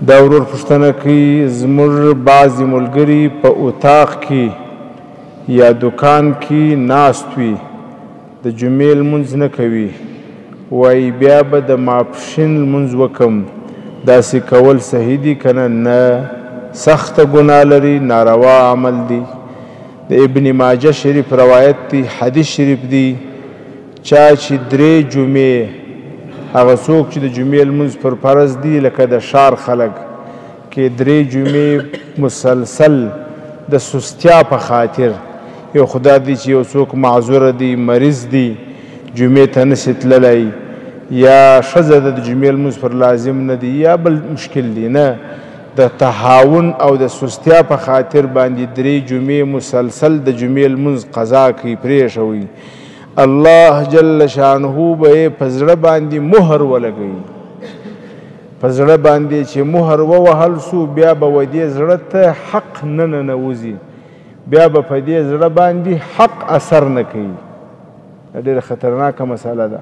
دا ورور پوښتنه کوي زموږ بعضې ملګري په اتاق کې یا دکان کې ناست وي د جمعې لمونځ نه کوي وایي بیا به د ماپښین لمونځ وکم داسې کول صحیح دي که نه سخته ګناه لري ناروا عمل دی د ابن ماجه شریف روایت دی حدیث شریف دی چا چې 3 جمعې هغه څوک چې د جمعې لمونځ پر فرض دي لکه د ښار خلک کې 3 جمعې مسلسل د سستیا په خاطر یو خدا دی چې یو څوک معذوره دی مریض دی جمعې ته نسي تللی یا ښځه د جمعې لمونځ پر لازم نه دی یا بل مشکل دی نه د تهاون او د سستیا په خاطر باندې 3 جمعې مسلسل د جمعې لمونځ قضا کوي پرېښوي الله جل شانه به یې په زړه باندې مهر ولګوي په زړه باندې چې مهر ووهل سو بیا به و دې زړه ته حق نه ننوځي بیا به په دې زړه باندې حق اثر نه کوي دا ډېره خطرناکه مسله ده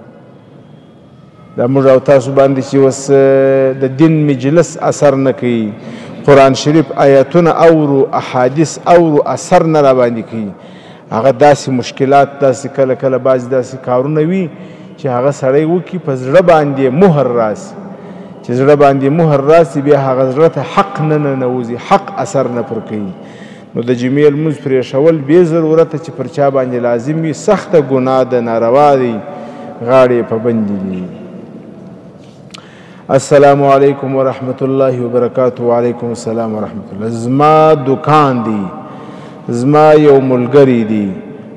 دا موږ او تاسو باندې چې اوس د دین مجلس اثر نه کوي قرآن شریف آیتونه اورو احادیث اورو اثر نه را باندې کوي هغه داسې مشکلات داسې کله کله بعضې داسې کارونه وي چې هغه سړی وکړي په زړه باندې مهر راسي چې زړه باندې مهر راسي بیا هغه زړه ته حق نه ننوځي حق اثر نه پر کوي نو د جمعې لمونځ پرېښول بې ضرورته چې پر چا باندې لازم وي سخته ګناه ده ناروا دی غاړې په بندې دي السلام علیکم ورحمت الله وبرکاته وعلیکم السلام ورحمت الله زما دکان دی زما یو ملګری دی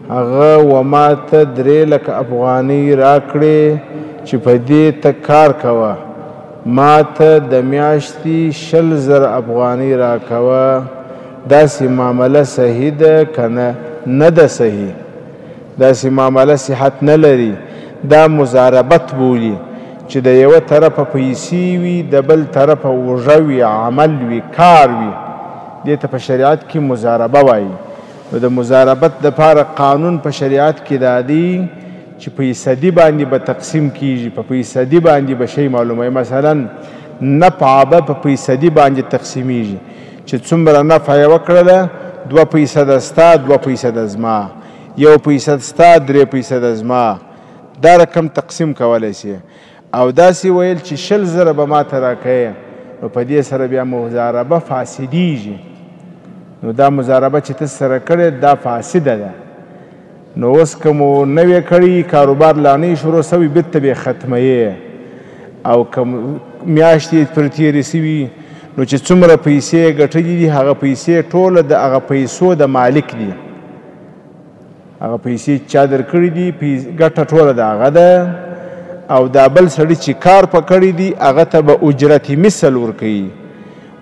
هغه و ما ته 3 لکه افغانۍ راکړې چې په دې ته کار کوه ما ته د میاشتې 20,000 افغانۍ راکوه داسې معامله صحیح ده که نه ده صحیح داسې معامله صحت نه لري دا مضاربت بولي چې د یوه طرفه پیسې وي د بل طرفه اوږه وي عمل وي کار وي دې ته په شریعت کې مضاربه وایي نو د مضاربت دپاره قانون په شریعت کې دا دی چې فیصدي باندې به تقسیم کیږي په فیصدي باندې به شی معلوموي مثلا نفع به په فیصدي باندې تقسیمیږي چې څومره نفع یې وکړله 2% ستا 2% زما 1% ستا 3% زما دا رقم تقسیم کولی شي او داسې ویل چې 20,000 به ما ته راکوې نو په دې سره بیا مضاربه فاسدیږي نو دا مضاربه چې ته سره کړې دا فاسده ده نو اوس که مو نوې کړي کاروبار لا نه شروع سوي بېرته بې ختموي او که میاشتې پر تېرې سوي نو چې څومره پیسې ګټلي دي هغه پیسې ټوله د هغه پیسو د مالک دي هغه پیسې چا درکړي دي ګټه ټوله د هغه ده او دا بل سړي چې کار په کړی دي هغه ته به اجرت مثل ورکوي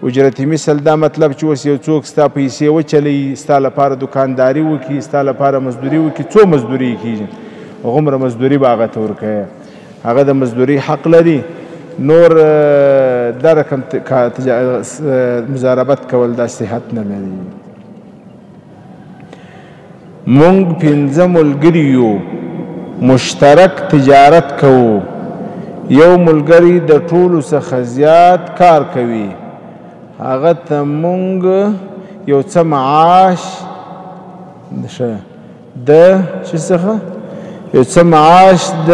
اجرت مثل دا مطلب چې اوس یو څوک ستا پیسې وچلی ستا لپاره دکانداري وکړي ستا لپاره مزدوري وکړي څو مزدوري یې کېږي هغومره مزدوري به هغه ته ورکوي هغه د مزدوري حق لري نور دا رقم مضاربت کول دا صحت نه لري مونږ 5 ملګري یو مشترک تجارت کوو یو ملګری د ټولو څخه زیات کار کوي هغه ته مونږ یو څه معاش د څه څخه یو څه معاش د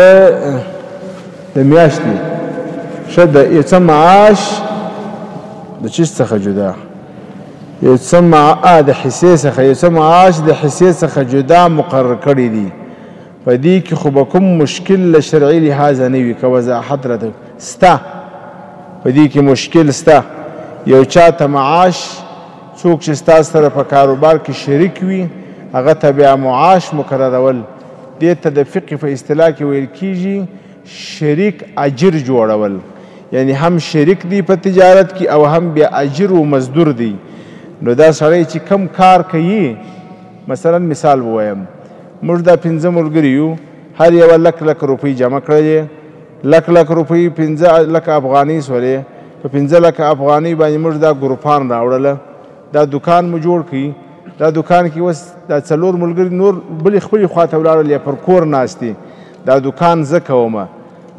میاشتې ښه د یو څه معاش د څه څخه جدا یو څه د حصې څخه یو څه معاش د حصې څخه جدا مقرر کړي دي په دې کې خو به کوم مشکل له شرعي لحاظه نه وي که وضاحت راته سته په دې کې مشکل سته یو چاته معاش څوک چې ستا سره په کاروبار کې شریک وي هغه ته بیا معاش مقررول دې ته د فقه په اصطلاح کې ویل کېږي شریک اجر جوړول یعنی هم شریک دی په تجارت کې او هم بیا اجر و مزدور دی نو دا سړی چې کم کار کوي مثلا مثال ووایم موږ دا 5 ملګري یو هر یوه 1,00,000 روپۍ جمع کړلې 1,00,000 روپۍ 15,00,000 افغانۍ سولې په 15,00,000 افغانۍ باندې موږ دا ګروپان راوړله دا دکان مو جوړ کړي دا دکان کې اوس دا 4 ملګري نور بلې خپلې خواته ولاړل یا پر کور ناست دي دا دکان زه کومه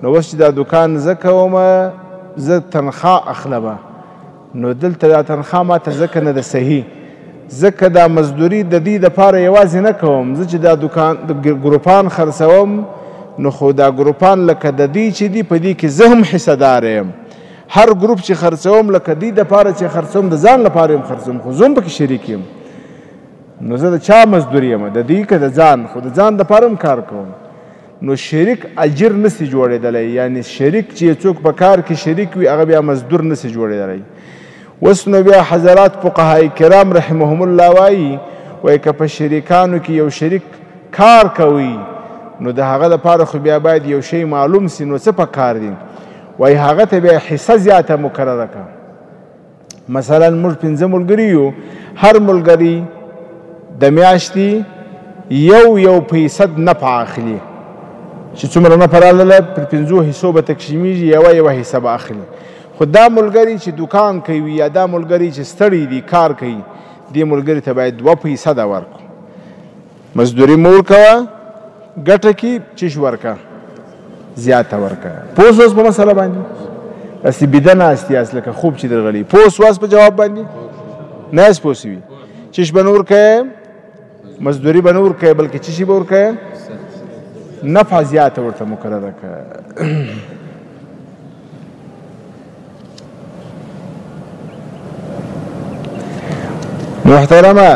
نو اوس چې دا دکان زه کومه زه تنخوا اخلمه نو دلته دا تنخوا ماته ځکه نه ده صحیح، ځکه دا مزدوري د دې دپاره یوازې نه کوم زه چې دا دوکان ګروپان خرڅوم، نو خو دا ګروپان لکه د دې چې دي په دې کې زه هم حصه دار یم. هر ګروپ چې خرڅوم لکه دې دپاره چې خرڅوم د ځان لپاره یم خرڅوم، خو زه هم پکې شریک یم. نو زه د چا مزدور یم؟ د دې که د ځان، خو د ځان دپاره هم کار کوم. نو شریک اجر نسی جوړېدلی، یعنی شریک چې څوک په کار کې شریک وي هغه بیا مزدور نسی جوړېدلی. اوس نو بیا حضرات فقهای کرام رحمهم الله وایي که په شریکانو کې یو شریک کار کوي نو د هغه دپاره خو بیا باید یو شی معلوم سي. نو څه پکار دي؟ وایي هغه ته بیا حصه زیاته مقرره کړه. مثلا موږ 5 ملګري یو، هر ملګري د میاشتې یو فیصد نفع اخلي، چې څومره نفع راغله پر 5 حصو به تقسیمیږي، یوه حصه به اخلي. خو دا ملګري چې دکان کوي یا دا ملګري چې ستړي دي کار کوي، دې ملګري ته باید 2% ورکړو. مزدوري مه ورکوه، ګټه کې چیش ورکه زیاته ورکه. پوه اوس په مسله باندې؟ داسې بیده ناست یاست لکه خوب چې درغلي. پوه سواست په جواب باندې؟ نه یاست پوه سوي؟ چیش به نه ورکوې، مزدوري به نه ورکوې، بلکې چی شي به ورکوې؟ نفع زیاته ورته مقرره کړه. محترمه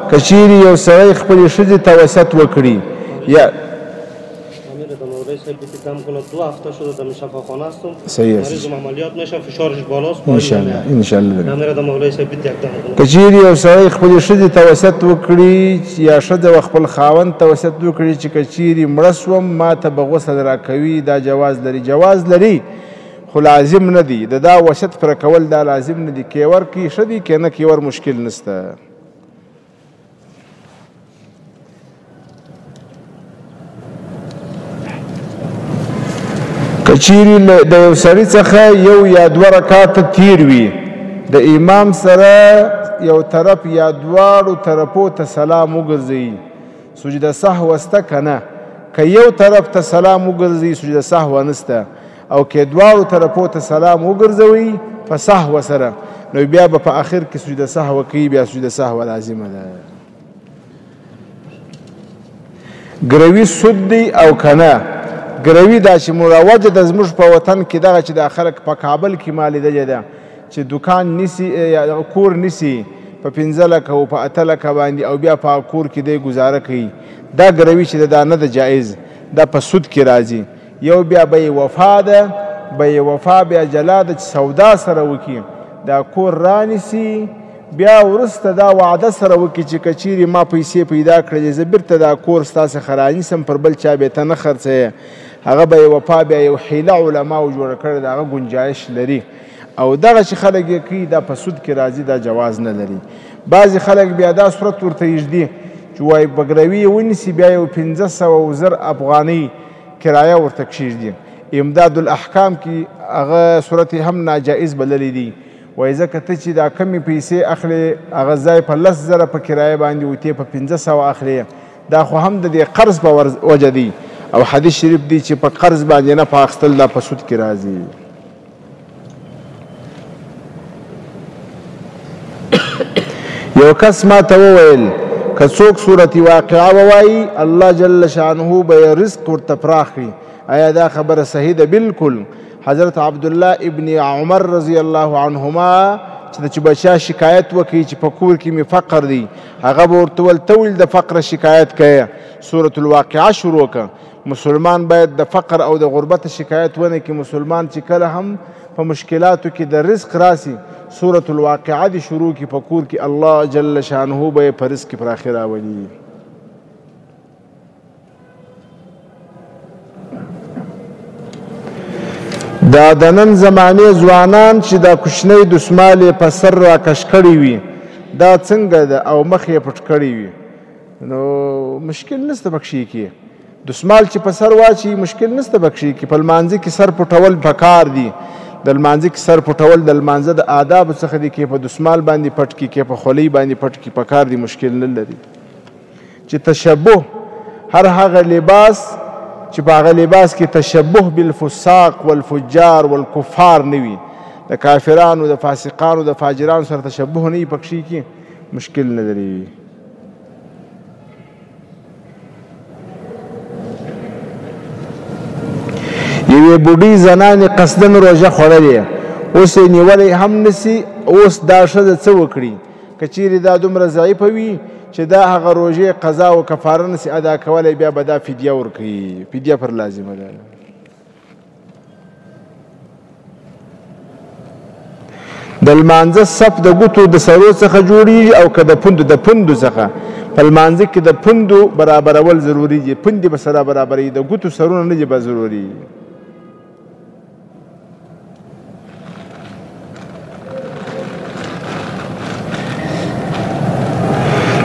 که چیرې یو سړی خپلې ښځې ته وصیت وکړي یا مولوی صاحب دیدم کنه 2 هفته شده در شفاخانه هستم. صحیح است. مریضم عملیات میشه، فشارش بالاست. ان شاء الله. امیر د مولوی صاحب دیدم کنه. کچیر یو سړی خپل ښځې ته وصیت وکړي یا ښځه خپل خاوند ته وصیت وکړي چې کچیر مړه شوم ما ته به غسل راکوي، دا جواز لري؟ جواز لري، خو لازم نه دی. د دا وصیت پر کول دا لازم نه دی. کیور کی ښه دی، که نه کیور مشکل نشته. کچیری د یو سړي څخه یو یا 2 رکعاته تیر وي، د امام سره یو طرف یا دواړو طرفو ته سلام وګرځوي، سجده سهو سته که نه؟ که یو طرف ته سلام وګرځوي سجده سهو نسته، او که دواړو طرفو ته سلام وګرځوي په سهو سره، نو بیا به په آخر کې سجده سهو کوي، بیا سجده سهو لازمه ده. ګروي سود دی او که نه؟ ګروي دا چې مروجه ده زموږ په وطن کې دغه چې دا خلک په کابل کې مالیدجه ده چې دکان نیسي یا کور نیسي په 15 لکه او په 8 لکه باندې او بیا په کور کې دی ګزاره کوي. دا ګروي چې دا نه ده جایز، دا په سود کې راځي. یو بیا به وفا ده، به وفا بیا جلا ده چې سودا سره وکړي، دا کور رانیسي، بیا وروسته دا وعده سره وکړي چې کچیرې ما پیسې پیدا کړلې زه بیرته دا کور ستا څخه رانیسم، پر بل چا بیا ته نه خرڅوې. هغه به وفا بیا یو حیله علماو جوړه کړې ده، هغه ګنجایش لري. او دغه چې خلک یې کوي دا په سود کې راځي، دا جواز نه لري. بعضې خلک بیا دا صورت ورته یږدي چې وایي بګروي یې ونیسي، بیا یو 500 افغانۍ کرایه ورته کښېږدي. امداد الاحکام کې هغه صورت هم ناجایز بللی دی. وایي ځکه ته چې دا کمې پیسې اخلې هغه ځای په 10,000 په کرایه باندې وتې په 500 اخلې، دا خو هم د دې قرض په وجه دی. او حدیث شریف دی چې په قرض باندې نه په اخیستل دا په سود کې راځي. یو کس ما ته وویل که څوک صورت واقعه ووایي الله جل شانه به رزق ورته پراخ کړي. آیا دا خبره صحیح ده؟ بالکل. حضرت عبدالله ابن عمر رضی الله عنهما چې بچا شکایت وکړي چې په کور کې مې فقر دی، هغه به ورته ویل ته ولې د فقر شکایت کوې؟ سورة الواقعه شروع کړه. مسلمان باید د فقر او د غربت شکایت ونه کړي. مسلمان چې کله هم په مشکلاتو کې د رزق راسي سورة الواقعه دې شروع کړي په کور کې، الله جل شانه به یې په رزق کې پراخي راولي. دا د نن زمانې ځوانان چې دا کوچنۍ دسمال یې په سر راکش کړي وي دا څنګه ده او مخ یې پټ کړي وي، نو مشکل نشته بخښي کې. دسمال چې په سر واچي مشکل نشته بخښي کې. په لمانځه کې سر پټول پکار دي. د لمانځه کې سر پټول د لمانځه د آداب څخه دي، کې په دسمال باندې پټ کې، کې په خولۍ باندې پټ کې پکار دي، مشکل نه لري. چې تشبه هر هغه لباس چې په هغه لباس کې تشبه بالفساق والفجار والکفار نه وي، د کافرانو د فاسقانو د فاجرانو سره تشبه نه وي پکښې کې مشکل نه لري. یوې بوډۍ زنانې قصدن روژه خوړلې اوس یې نیولی هم نسي. اوس دا ښځه څه وکړي که چیرې دا دومره ضعیفه وي چې دا هغه روژې قضا او کفاره نسي ادا کولی بیا به دا فدیه ورکوي. فدیه پر لازمه ده. د لمانځه صف د ګوتو د سرو څخه جوړیږي او که د پوندو څخه. په لمانځه کې د پوندو برابرول ضروري دي. پوندې به سره برابروي، د ګوتو سرونه نه دي به ضروري.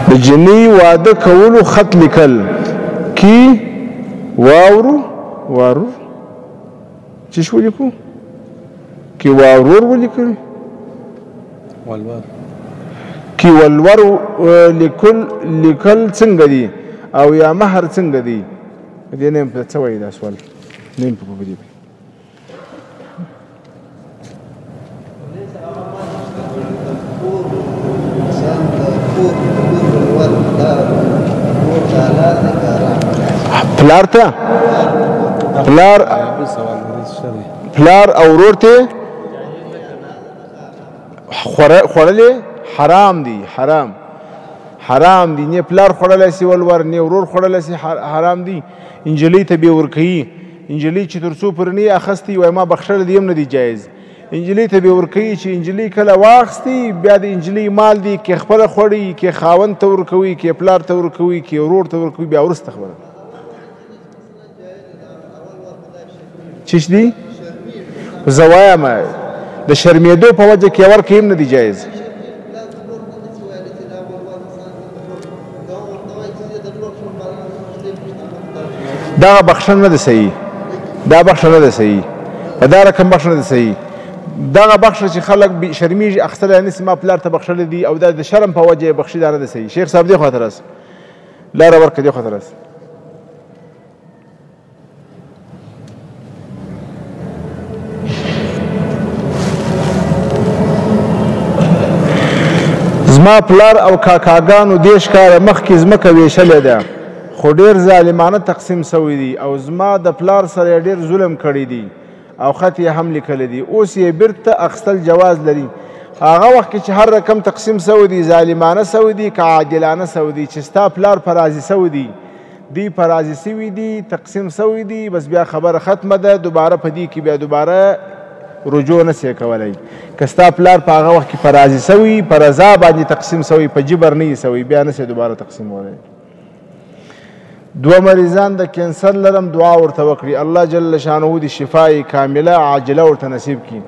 د جنۍ واده کولو خط لیکل کی واورو چش ولیکو کی واورور ولیکل کی ولور لیکل څنګه دي او یا مهر څنګه دي؟ دې نیم په څه وایي دا سوال نیم په دې پلار ته پلار او ورور ته خوړلې حرام دي. حرام دي. نه پلار خوړلی سي ولور، نه ورور خوړلی سي حرام دي. انجلۍ ته بې ورکوي. انجلۍ چې تر څو پورې نه یې اخیستی وایي ما بخښلی دي هم نه دي جایز. انجلۍ ته بې ورکوي چې انجلۍ کله واخیستی بیا د انجلۍ مال دی کې خپله خوړي، کې خاوند ته ورکوي، کې پلار ته ورکوي، کې ورور ته ورکوي. بیا وروسته خبره چش دي زه وایم د شرمېدو په وجه کې ورکوي هم نه دي جایز. دغه بخښنه نه ده صحیح. دا بخښنه نه ده صحیح. په دا رقم بخښنه نه ده صحیح. دغه بخښه چې خلک شرمېږي اخیستلی نسي ما پلار ته بخښلی دي او دا د شرم په وجه یې بخښي دا نه ده صحیح. شیخ صاحب دې خواته راس لاره ورکړه دې خواته راس. زما پلار او کاکاګانو دېرش کاله مخکې ځمکه ویشلې ده خو ډېر ظالمانه تقسیم سوی دي او زما د پلار سره یې ډېر ظلم کړی دي او خط یې هم لیکلی دي. اوس یې بیرته اخیستل جواز لري. هغه وخت کې چې هر رقم تقسیم سوی دي ظالمانه سوی دي که عادلانه سوی دي چې ستا پلار په راضي سوی دي دوی په راضي سوي دي تقسیم سوی دي بس بیا خبره ختمه ده. دوباره په دې کې بیا دوباره رجوع نه سي کولی. که ستا پلار په هغه وخت کې په راضي سوي په رضا باندې تقسیم سوی په جبر نه یې سوی بیا نه سي دوباره تقسیمولی. دوه مریضان د کینسر لرم دعا ورته وکړي الله جل شانه د شفای کامله عاجله ورته نصیب کړي.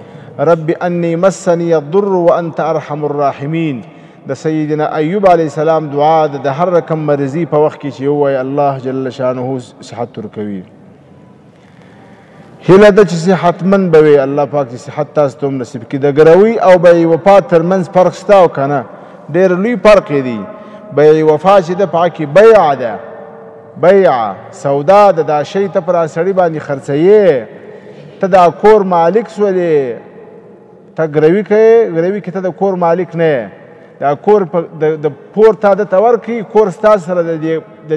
رب انی مسنی الضر وانت ارحم الراحمین. د سیدنا ایوب علیه السلام دعا د هر رقم مرضی په وخت کې چې ووایي الله جل شانه صحت ورکوي. هیله ده چې صحتمند به وي الله پاک چې صحت تاسو ته هم نصیب کړي. د ګروي او بیې وفا ترمنځ فرق شته او که نه ډېر لوی فرق یې دی. بیې وفا چې ده په هغه کې بیع ده بیع سودا د دا شی ته پر سړي باندې خرڅوي. ته دا کور مالک سولې ته ګروي کوې ګروي کې ته د کور مالک نه یې. دا کور د پور تا دته ورکړي کور ستا سره د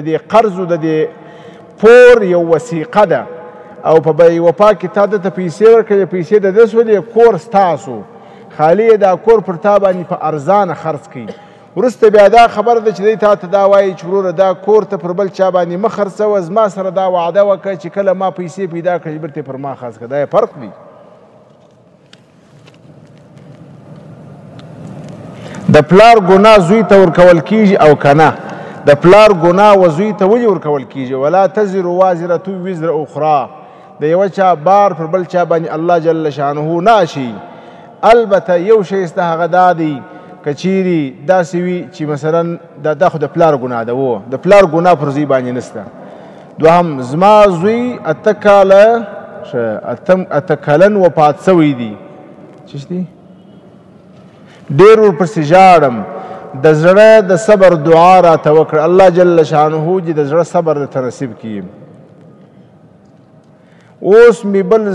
دې قرضو د دې پور یو وثیقه ده او په بیې وفا کې تا دته پیسې ورکړې پیسې د ده سولې کور ستاسو خالي دا کور پر تا باندې په ارزانه خرڅ کړي. وروسته بیا دا خبره ده چې دی تا ته دا وایي چې وروره دا کور ته پر بل چا باندې مه خرڅوه زما سره دا وعده وکړه چې کله ما پیسې پیدا کړې بیرته پر ما خرڅ کړه. دا یې فرق دی. د پلار ګناه زوی ته ورکول کیږي او که نه؟ د پلار ګناه و زوی ته ولې ورکول کیږي؟ ولا تزر وازرة وزر اخرى. د یوه چا بار پر بل چا باندې الله جل شانه نه اچوي. البته یو شی سته هغه دا دی که چیرې داسې وي چې مثلا دا خو د پلار ګناه ده و د پلار ګناه پر زوی باندې نشته. دوهم زما زوی اته کلن وفات سوی دي چش دي ډېر ورپسې ژاړم د زړه د صبر دعا راته وکړه الله جل شانه چې د زړه صبر درته نصیب کړي. اوس مې بل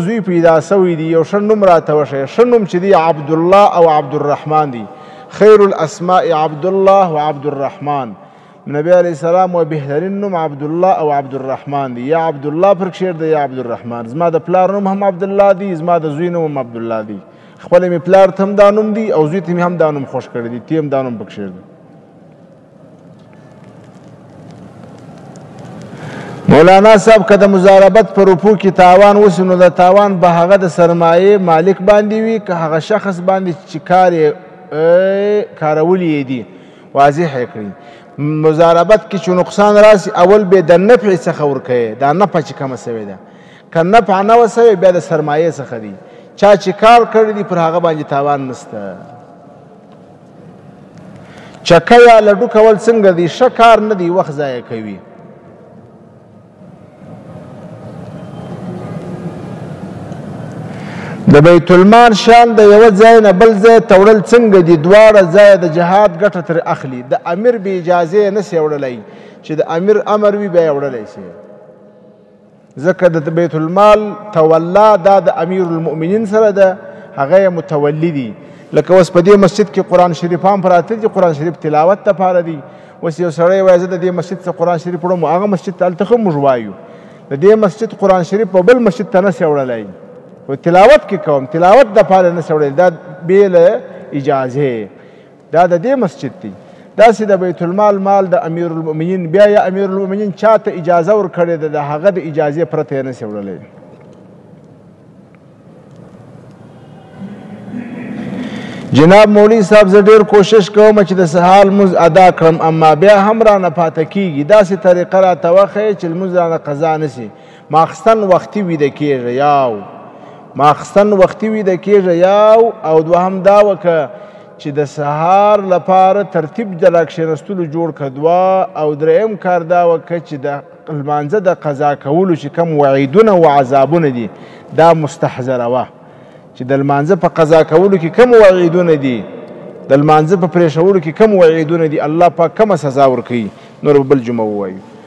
زوی پیدا سوی دی یو ښه نوم راته وښیه ښه نوم چې دی عبدالله او عبدالرحمن دی خیر الاسماء عبدالله و عبدالرحمن نبی علیه السلام و بهترین نوم عبدالله او عبدالرحمن دی یا عبدالله پر کښېږده یا عبدالرحمن زما د پلار نوم هم عبدالله دی زما د زوی نوم هم عبدالله دی خپله مې پلار ته هم دا نوم دی او زوی ته مې هم دا نوم خوښ کړی دی تی هم دا نوم په کښېږده مولانا صاحب که د مضاربت په روپو کې تاوان وسي نو د تاوان به هغه د سرمایې مالک باندې وي که هغه شخص باندې چې کار یې کارولی دي واضح یې کړي مضاربت کې چې نقصان راسي اول به د نفع څخه ورکوي دا نفع چې کمه سوې ده که نفع نه وه سوې بیا د سرمایې څخه دي چا چې کار کړی دی پر هغه باندې تاوان نشته چکه یا لډو کول څنګه دی ښه کار نه دی وخت ضایع کوي د بیت المال شان د یوه ځای نه بل ځای ته وړل څنګه دي دواړه ځایه د جهاد ګټه ترې اخلي د امیر بې اجازې یې نسي وړلی چې د امیر امر وي بیا یې وړلی شي ځکه د بیت المال تولا دا د امیر المؤمنین سره ده هغه یې متولي دي لکه اوس په دې مسجد کې قرآن شریفان پراته دي قرآن شریف تلاوت دپاره دي اوس یو سړی وایي زه د دې مسجد څخه قرآن شریف وړم هغه مسجد ته هلته ښه موږ وایو د دې مسجد قرآن شریف په بل مسجد ته نسي وړلی و تلاوت کې کوم تلاوت دپاره نه سي وړلی دا بې له اجازې دا د دې مسجد دی داسې د بیت المال مال د امیر المؤمنین بیا یا امیر المؤمنین چا ته اجازه ورکړې ده د هغه د اجازې پرته یې نه سي وړلی جناب مولوي صاحب زه ډېر کوشش کوم چې د سهار لمونځ ادا کړم اما بیا هم رانه پاته کېږي داسې طریقه راته وښیه چې لمونځ رانه قضا نه سي ماخستن وختي ویده کېږه یاو ماخستن وختي ویده کېږه یاو او دوهم دا وکړه چې د سهار لپاره ترتیب د راکښېنستلو جوړ کړه دوه او دریم کار دا وکړه چې د لمانځه د قضا کولو چې کوم وعیدونه و عذابونه دي دا مستحضروه چې د لمانځه په قضا کولو کې کوم وعیدونه دي د لمانځه په پرېښولو کې کوم وعیدونه دي الله پاک کومه سزا ورکوي نور به بل جمعه ووایو